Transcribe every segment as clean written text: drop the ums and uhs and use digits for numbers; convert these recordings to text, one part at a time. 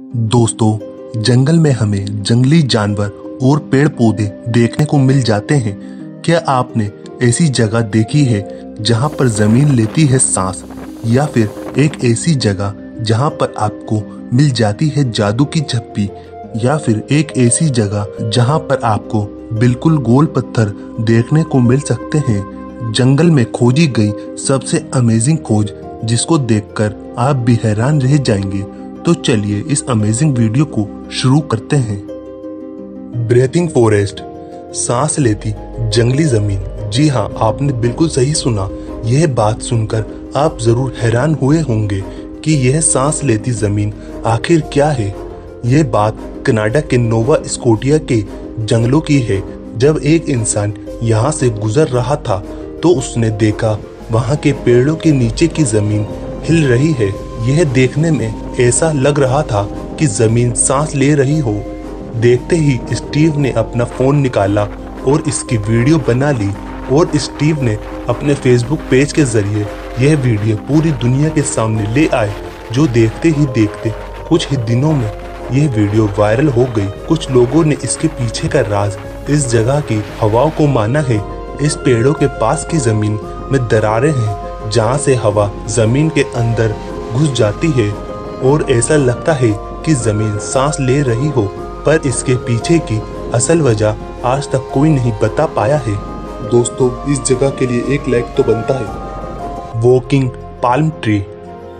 दोस्तों, जंगल में हमें जंगली जानवर और पेड़ पौधे देखने को मिल जाते हैं। क्या आपने ऐसी जगह देखी है जहां पर जमीन लेती है सांस, या फिर एक ऐसी जगह जहां पर आपको मिल जाती है जादू की झप्पी, या फिर एक ऐसी जगह जहां पर आपको बिल्कुल गोल पत्थर देखने को मिल सकते हैं। जंगल में खोजी गई सबसे अमेजिंग खोज जिसको देखकर आप भी हैरान रह जाएंगे। तो चलिए इस अमेजिंग वीडियो को शुरू करते हैं। ब्रीथिंग फॉरेस्ट, सांस लेती जंगली जमीन। जी हाँ, आपने बिल्कुल सही सुना। यह बात सुनकर आप जरूर हैरान हुए होंगे कि यह सांस लेती जमीन आखिर क्या है। यह बात कनाडा के नोवा स्कोटिया के जंगलों की है। जब एक इंसान यहाँ से गुजर रहा था तो उसने देखा वहाँ के पेड़ों के नीचे की जमीन हिल रही है। यह देखने में ऐसा लग रहा था कि जमीन सांस ले रही हो। देखते ही स्टीव ने अपना फोन निकाला और इसकी वीडियो बना ली, और स्टीव ने अपने फेसबुक पेज के जरिए यह वीडियो पूरी दुनिया के सामने ले आए। जो देखते ही देखते कुछ ही दिनों में यह वीडियो वायरल हो गई। कुछ लोगों ने इसके पीछे का राज इस जगह की हवाओं को माना है। इस पेड़ों के पास की जमीन में दरारें हैं जहां से हवा जमीन के अंदर घुस जाती है और ऐसा लगता है कि जमीन सांस ले रही हो, पर इसके पीछे की असल वजह आज तक कोई नहीं बता पाया है। दोस्तों, इस जगह के लिए एक लाइक तो बनता है। Walking palm tree.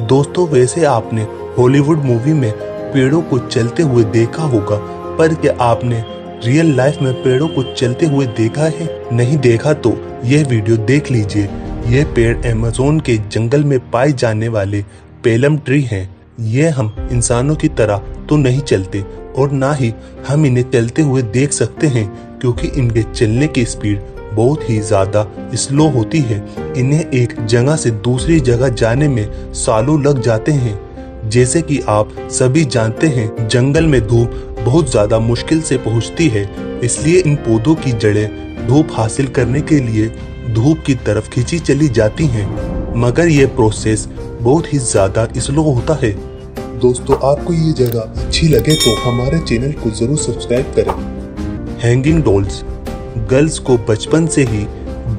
दोस्तों, वैसे आपने हॉलीवुड मूवी में पेड़ों को चलते हुए देखा होगा, पर क्या आपने रियल लाइफ में पेड़ों को चलते हुए देखा है? नहीं देखा तो यह वीडियो देख लीजिए। यह पेड़ अमेज़न के जंगल में पाए जाने वाले पेलम ट्री हैं। ये हम इंसानों की तरह तो नहीं चलते और ना ही हम इन्हें चलते हुए देख सकते हैं, क्योंकि इनके चलने की स्पीड बहुत ही ज्यादा स्लो होती है। इन्हें एक जगह से दूसरी जगह जाने में सालों लग जाते हैं। जैसे कि आप सभी जानते हैं, जंगल में धूप बहुत ज्यादा मुश्किल से पहुंचती है, इसलिए इन पौधों की जड़ें धूप हासिल करने के लिए धूप की तरफ खींची चली जाती हैं। मगर यह प्रोसेस बहुत ही ज्यादा स्लो होता है। दोस्तों, आपको ये जगह अच्छी लगे तो हमारे चैनल को जरूर सब्सक्राइब करें। Hanging dolls. गर्ल्स को बचपन से ही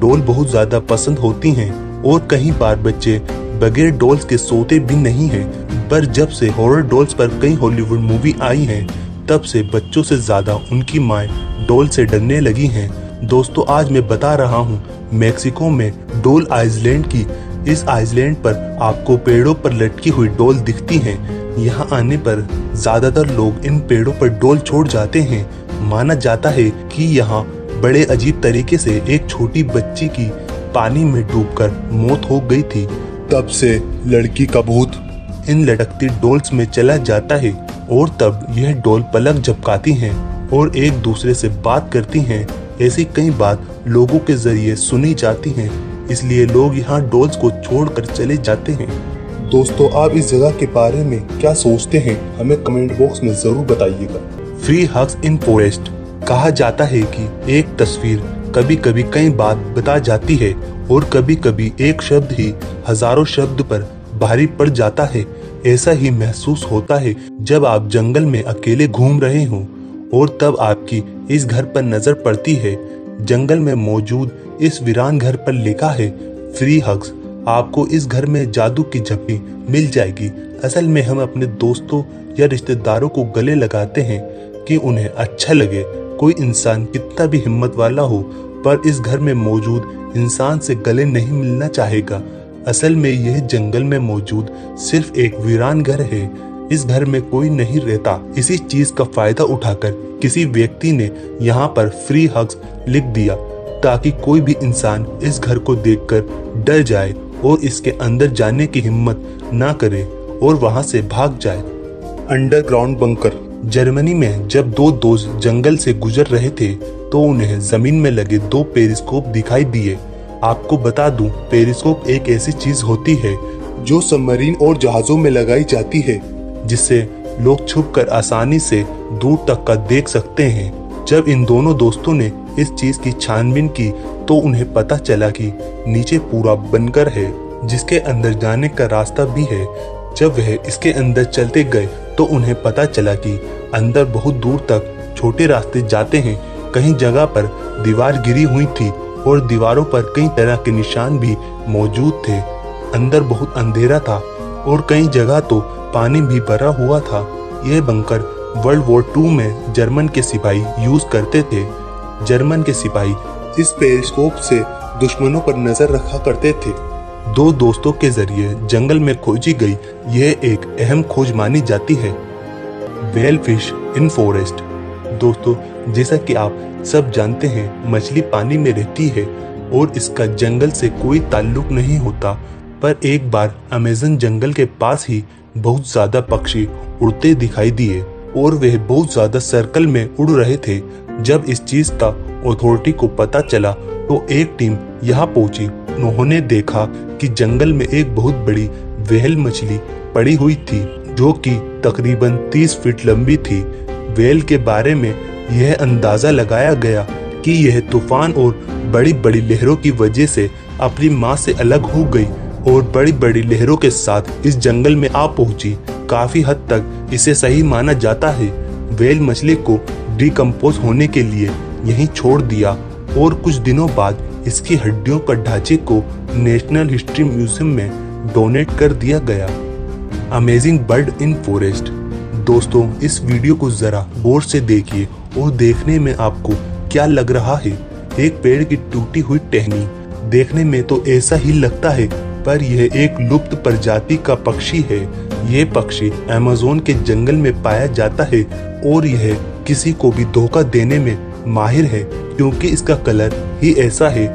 डॉल बहुत ज्यादा पसंद होती हैं, और कई बार बच्चे बगैर डॉल्स के सोते भी नहीं हैं। पर जब से हॉरर डॉल्स पर कई हॉलीवुड मूवी आई हैं, तब से बच्चों से ज्यादा उनकी माएं डॉल से डरने लगी हैं। दोस्तों, आज मैं बता रहा हूँ मेक्सिको में डॉल आइलैंड की। इस आइलैंड पर आपको पेड़ों पर लटकी हुई डॉल दिखती हैं। यहाँ आने पर ज्यादातर लोग इन पेड़ों पर डॉल छोड़ जाते हैं। माना जाता है कि यहाँ बड़े अजीब तरीके से एक छोटी बच्ची की पानी में डूबकर मौत हो गई थी। तब से लड़की का भूत इन लटकती डॉल्स में चला जाता है, और तब यह डॉल पलक झपकाती हैं और एक दूसरे से बात करती हैं। ऐसी कई बात लोगों के जरिए सुनी जाती हैं, इसलिए लोग यहाँ डॉल्स को छोड़कर चले जाते हैं। दोस्तों, आप इस जगह के बारे में क्या सोचते हैं, हमें कमेंट बॉक्स में जरूर बताइएगा। फ्री हग्स इन फॉरेस्ट। कहा जाता है कि एक तस्वीर कभी कभी कई बात बता जाती है, और कभी कभी एक शब्द ही हजारों शब्द पर भारी पड़ जाता है। ऐसा ही महसूस होता है जब आप जंगल में अकेले घूम रहे हों और तब आपकी इस घर पर नजर पड़ती है। जंगल में मौजूद इस वीरान घर पर लिखा है फ्री हग्स। आपको इस घर में जादू की झप्पी मिल जाएगी। असल में हम अपने दोस्तों या रिश्तेदारों को गले लगाते हैं कि उन्हें अच्छा लगे। कोई इंसान कितना भी हिम्मत वाला हो, पर इस घर में मौजूद इंसान से गले नहीं मिलना चाहेगा। असल में यह जंगल में मौजूद सिर्फ एक वीरान घर है। इस घर में कोई नहीं रहता। इसी चीज का फायदा उठाकर किसी व्यक्ति ने यहाँ पर फ्री हग्स लिख दिया, ताकि कोई भी इंसान इस घर को देखकर डर जाए और इसके अंदर जाने की हिम्मत ना करे और वहां से भाग जाए। Underground bunker. जर्मनी में जब दो दोस्त जंगल से गुजर रहे थे तो उन्हें जमीन में लगे दो पेरिस्कोप दिखाई दिए। आपको बता दूं, पेरिस्कोप एक ऐसी चीज होती है जो सबमरीन और जहाजों में लगाई जाती है, जिससे लोग छुपकर आसानी से दूर तक का देख सकते हैं। जब इन दोनों दोस्तों ने इस चीज की छानबीन की तो उन्हें पता चला कि नीचे पूरा बंकर है, जिसके अंदर जाने का रास्ता भी है। जब वह इसके अंदर चलते गए तो उन्हें पता चला कि अंदर बहुत दूर तक छोटे रास्ते जाते हैं। कहीं जगह पर दीवार गिरी हुई थी और दीवारों पर कई तरह के निशान भी मौजूद थे। अंदर बहुत अंधेरा था और कई जगह तो पानी भी भरा हुआ था। यह बंकर वर्ल्ड वॉर 2 में जर्मन के सिपाही यूज करते थे। जर्मन के सिपाही इस पेरिस्कोप से दुश्मनों पर नजर रखा करते थे। 2 दोस्तों के जरिए जंगल में खोजी गई यह एक अहम खोज मानी जाती है। Whale fish in forest. दोस्तों, जैसा कि आप सब जानते हैं, मछली पानी में रहती है और इसका जंगल से कोई ताल्लुक नहीं होता। पर एक बार अमेज़न जंगल के पास ही बहुत ज्यादा पक्षी उड़ते दिखाई दिए और वे बहुत ज्यादा सर्कल में उड़ रहे थे। जब इस चीज का अथॉरिटी को पता चला तो एक टीम यहाँ पहुंची। उन्होंने देखा कि जंगल में एक बहुत बड़ी व्हेल मछली पड़ी हुई थी जो कि तकरीबन 30 फीट लंबी थी। व्हेल के बारे में यह अंदाजा लगाया गया कि यह तूफान और बड़ी बड़ी लहरों की वजह से अपनी मां से अलग हो गई और बड़ी बड़ी लहरों के साथ इस जंगल में आ पहुंची। काफी हद तक इसे सही माना जाता है। व्हेल मछली को डिकम्पोज होने के लिए यहीं छोड़ दिया और कुछ दिनों बाद इसकी हड्डियों का ढांचे को नेशनल हिस्ट्री म्यूजियम में डोनेट कर दिया गया। Amazing bird in forest. दोस्तों, इस वीडियो को जरा गौर से देखिए और देखने में आपको क्या लग रहा है। एक पेड़ की टूटी हुई टहनी। देखने में तो ऐसा ही लगता है, पर यह एक लुप्त प्रजाति का पक्षी है। यह पक्षी अमेज़न के जंगल में पाया जाता है और यह किसी को भी धोखा देने में माहिर है, क्योंकि इसका कलर ही ऐसा है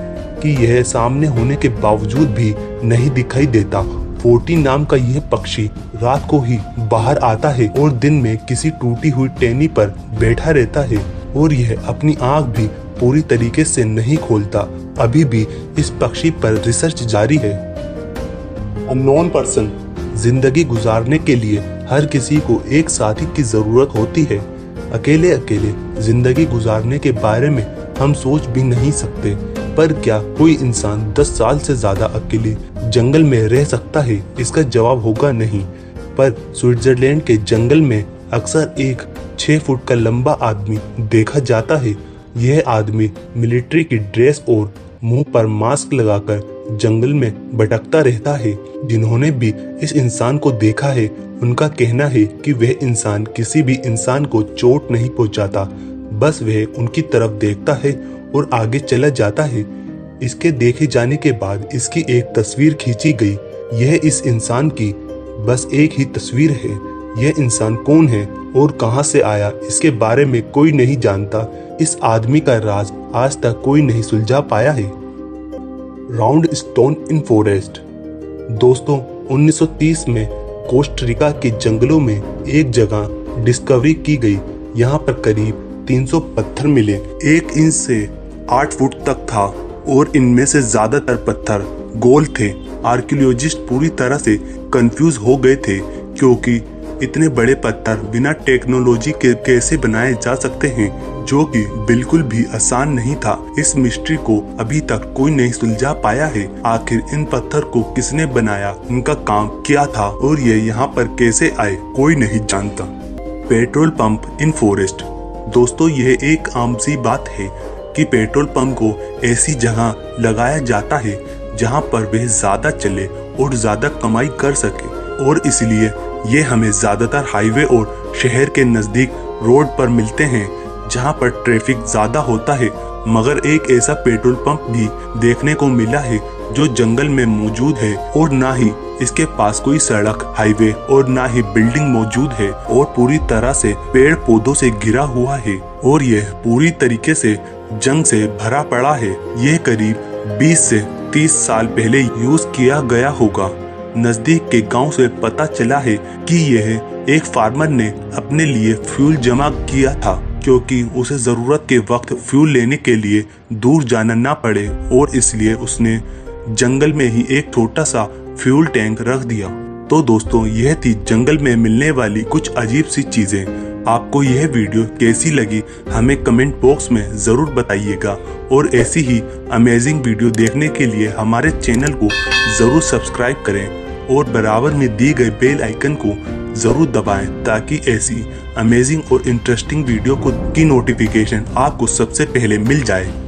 कि यह सामने होने के बावजूद भी नहीं दिखाई देता। 40 नाम का यह पक्षी रात को ही बाहर आता है और दिन में किसी टूटी हुई टहनी पर बैठा रहता है और यह अपनी आंख भी पूरी तरीके से नहीं खोलता। अभी भी इस पक्षी पर रिसर्च जारी है। Unknown person. जिंदगी गुजारने के लिए हर किसी को एक साथी की जरूरत होती है। अकेले अकेले जिंदगी गुजारने के बारे में हम सोच भी नहीं सकते, पर क्या कोई इंसान 10 साल से ज्यादा अकेले जंगल में रह सकता है? इसका जवाब होगा नहीं। पर स्विट्जरलैंड के जंगल में अक्सर एक 6 फुट का लंबा आदमी देखा जाता है। यह आदमी मिलिट्री की ड्रेस और मुंह पर मास्क लगाकर जंगल में भटकता रहता है। जिन्होंने भी इस इंसान को देखा है, उनका कहना है कि वह इंसान किसी भी इंसान को चोट नहीं पहुंचाता, बस वह उनकी तरफ देखता है और आगे चला जाता है। इसके देखे जाने के बाद इसकी एक तस्वीर खींची गई। यह इस इंसान की बस एक ही तस्वीर है। यह इंसान कौन है और कहां से आया, इसके बारे में कोई नहीं जानता। इस आदमी का राज आज तक कोई नहीं सुलझा पाया है। Round stone in forest. दोस्तों, 1930 में कोस्टारिका के जंगलों में एक जगह डिस्कवरी की गई। यहाँ पर करीब 300 पत्थर मिले। 1 इंच से 8 फुट तक था और इनमें से ज्यादातर पत्थर गोल थे। आर्कियोलॉजिस्ट पूरी तरह से कंफ्यूज हो गए थे, क्योंकि इतने बड़े पत्थर बिना टेक्नोलॉजी के कैसे बनाए जा सकते हैं, जो कि बिल्कुल भी आसान नहीं था। इस मिस्ट्री को अभी तक कोई नहीं सुलझा पाया है। आखिर इन पत्थर को किसने बनाया, इनका काम क्या था और ये यहाँ पर कैसे आए, कोई नहीं जानता। Petrol pump in forest. दोस्तों, यह एक आम सी बात है कि पेट्रोल पंप को ऐसी जगह लगाया जाता है जहाँ पर वह ज्यादा चले और ज्यादा कमाई कर सके, और इसलिए ये हमें ज्यादातर हाईवे और शहर के नजदीक रोड पर मिलते हैं जहां पर ट्रैफिक ज्यादा होता है। मगर एक ऐसा पेट्रोल पंप भी देखने को मिला है जो जंगल में मौजूद है और ना ही इसके पास कोई सड़क, हाईवे और ना ही बिल्डिंग मौजूद है और पूरी तरह से पेड़ पौधों से घिरा हुआ है और यह पूरी तरीके से जंग से भरा पड़ा है। यह करीब 20 से 30 साल पहले यूज किया गया होगा। नजदीक के गांव से पता चला है कि यह एक फार्मर ने अपने लिए फ्यूल जमा किया था, क्योंकि उसे जरूरत के वक्त फ्यूल लेने के लिए दूर जाना ना पड़े, और इसलिए उसने जंगल में ही एक छोटा सा फ्यूल टैंक रख दिया। तो दोस्तों, यह थी जंगल में मिलने वाली कुछ अजीब सी चीजें। आपको यह वीडियो कैसी लगी हमें कमेंट बॉक्स में जरूर बताइएगा, और ऐसी ही अमेजिंग वीडियो देखने के लिए हमारे चैनल को जरूर सब्सक्राइब करें। और बराबर में दी गई बेल आइकन को जरूर दबाएं ताकि ऐसी अमेजिंग और इंटरेस्टिंग वीडियो की नोटिफिकेशन आपको सबसे पहले मिल जाए।